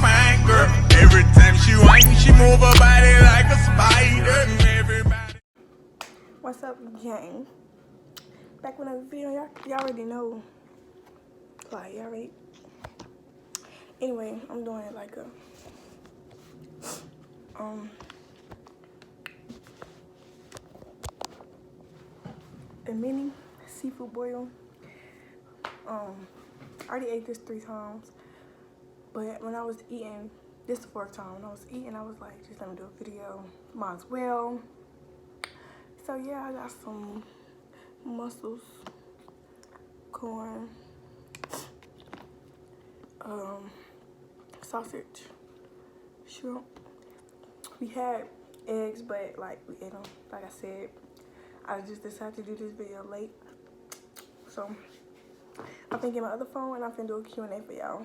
fine girl. Every time she whine, she move her body like a spider. Everybody. What's up, gang? Back with another video. Y'all already know. Like, y'all already. Anyway, I'm doing like a mini seafood boil. I already ate this 3 times, but when I was eating, this is the 4th time. When I was eating, I was like, just let me do a video. Might as well. So yeah, I got some mussels, corn, sausage, shrimp. We had eggs, but like we ate them. Like I said, I just decided to do this video late, so I'm finna get my other phone and I'm finna do a Q&A for y'all.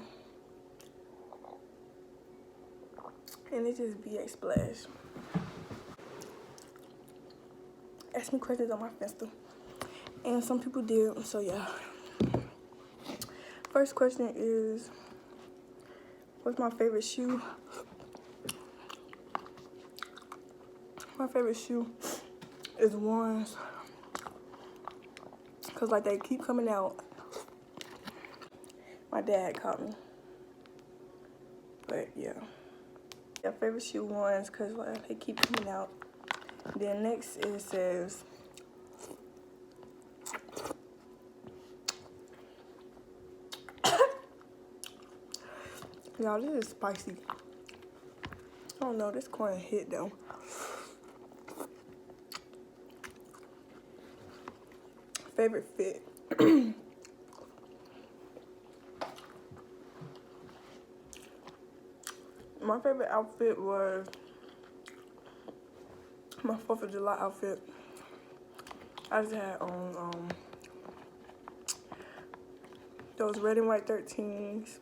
And it's just BA Splash. Ask me questions on my Finsta. And some people did, so yeah. First question is, what's my favorite shoe? My favorite shoe is ones, cause like they keep coming out. My dad caught me, but yeah. Yeah, favorite shoe ones, cause like they keep coming out. Then next it says y'all, this is spicy. I don't know, this corn hit though. Favorite fit. My favorite outfit was my 4th of July outfit. I just had on those red and white 13s,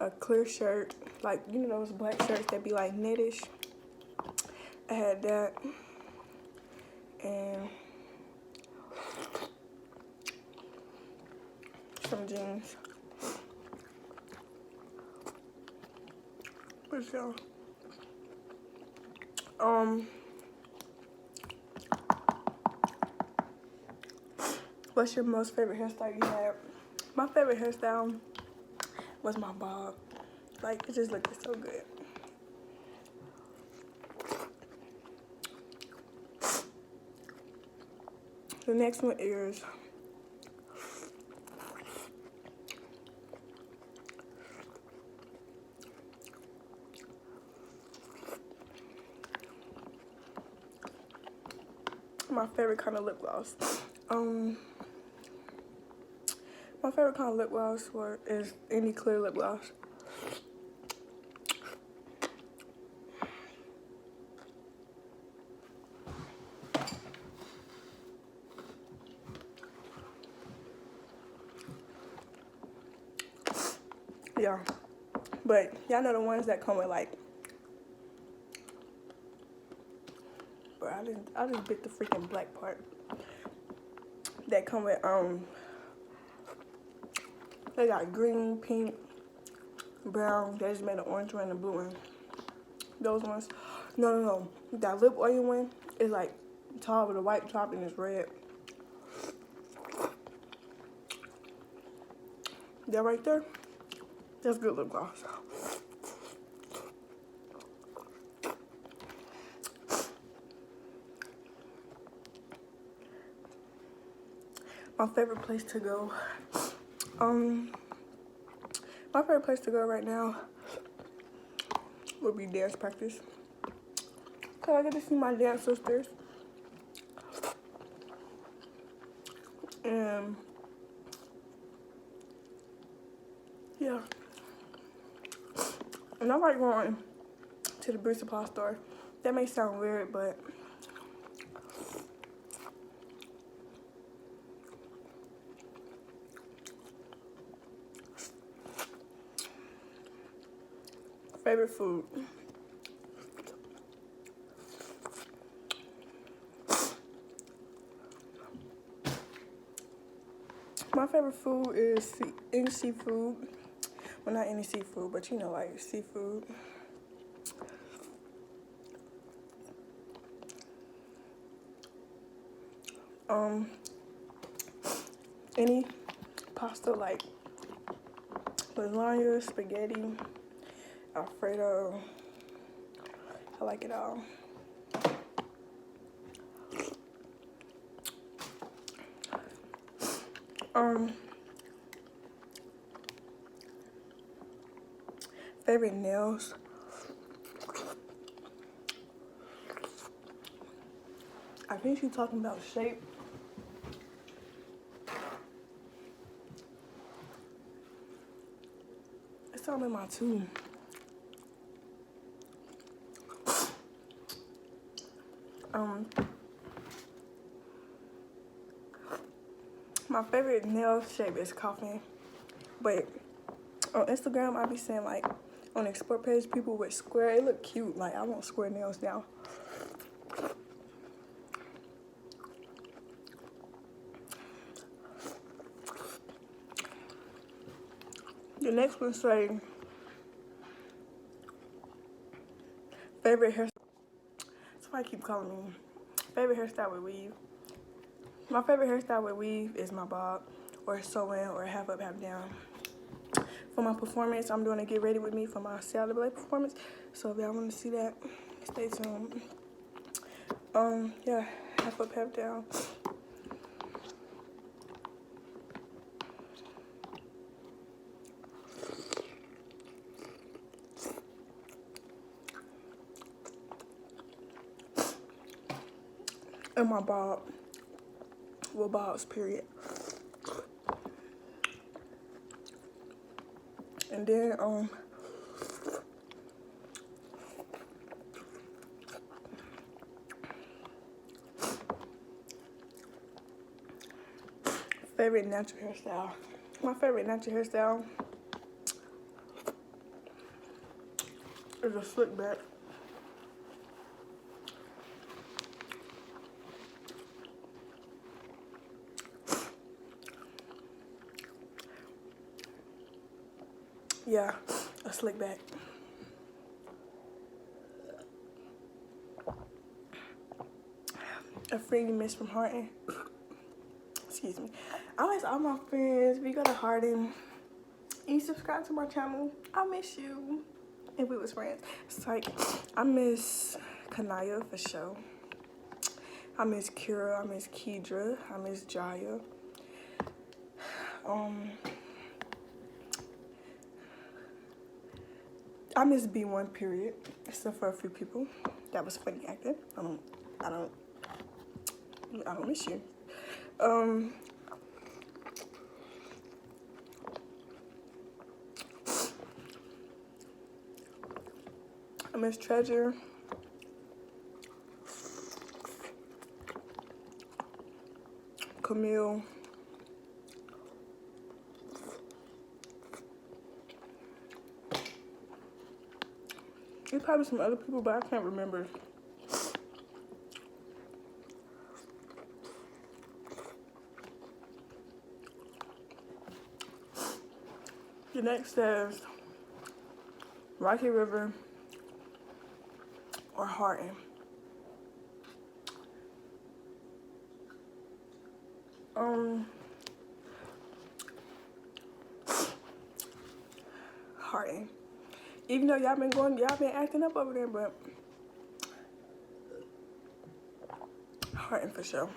a clear shirt, like, you know those black shirts that be like knitish. I had that, and some jeans. What's y'all? What's your most favorite hairstyle you had? My favorite hairstyle was my bob. Like, it just looked so good. The next one is my favorite kind of lip gloss. My favorite kind of lip gloss is any clear lip gloss. Yeah, but y'all know the ones that come with like, bro, I just bit the freaking black part. That come with they got green, pink, brown. They just made an orange one and a blue one. Those ones. No. That lip oil one is like tall with a white top and it's red. That right there, that's good lip gloss. My favorite place to go. My favorite place to go right now would be dance practice. Cause I get to see my dance sisters. And yeah. And I like going to the beauty supply store. That may sound weird, but favorite food. My favorite food is any seafood. Well, not any seafood, but you know, like seafood. Any pasta like lasagna, spaghetti, Alfredo. I like it all. Favorite nails. I think she's talking about shape. It's all in my tooth. My favorite nail shape is coffin, but on Instagram I be saying like on the explore page people with square, it look cute. Like I want square nails now. The next one say favorite hairstyle. That's why I keep calling me. Favorite hairstyle with weave. My favorite hairstyle with weave is my bob, or sew-in, or half up, half down. For my performance, I'm doing a get ready with me for my Saturday performance. So if y'all want to see that, stay tuned. Yeah, half up, half down. And my bob. Well, bobs, period. And then, favorite natural hairstyle. My favorite natural hairstyle is a slick back. Yeah, a slick back. A friend you miss from Hardin. Excuse me. I miss all my friends. We go to Hardin. You subscribe to my channel. I miss you. If we was friends. It's like, I miss Kanaya for sure. I miss Kira. I miss Keyajha. I miss Jaya. I miss B1 period, except for a few people. That was funny acting. I don't miss you. I miss Treasure. Camille. There's probably some other people, but I can't remember. The next says Rocky River or Hardin. Hardin. Even though y'all been acting up over there, but Hardin for sure.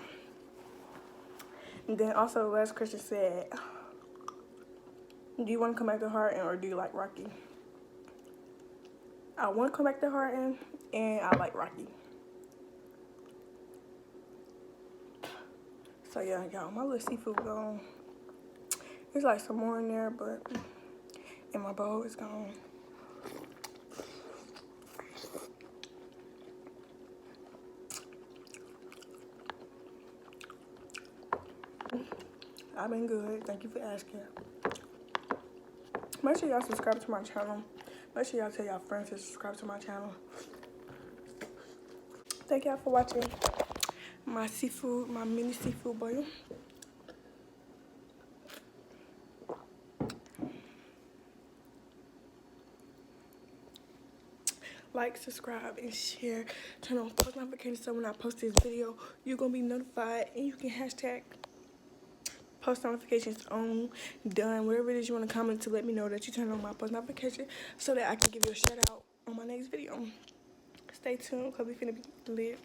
And then also last question said, do you want to come back to Hardin or do you like Rocky? I want to come back to Hardin and I like Rocky. So yeah, y'all, my little seafood gone. There's like some more in there, but in my bowl is gone. I've been good. Thank you for asking. Make sure y'all subscribe to my channel. Make sure y'all tell y'all friends to subscribe to my channel. Thank y'all for watching my seafood, my mini seafood boil. like, subscribe, and share. Turn on post notifications so when I post this video, you're gonna be notified. And you can hashtag post notifications on, done, whatever it is you want to comment to let me know that you turn on my post notification so that I can give you a shout out on my next video. Stay tuned because we finna be lit.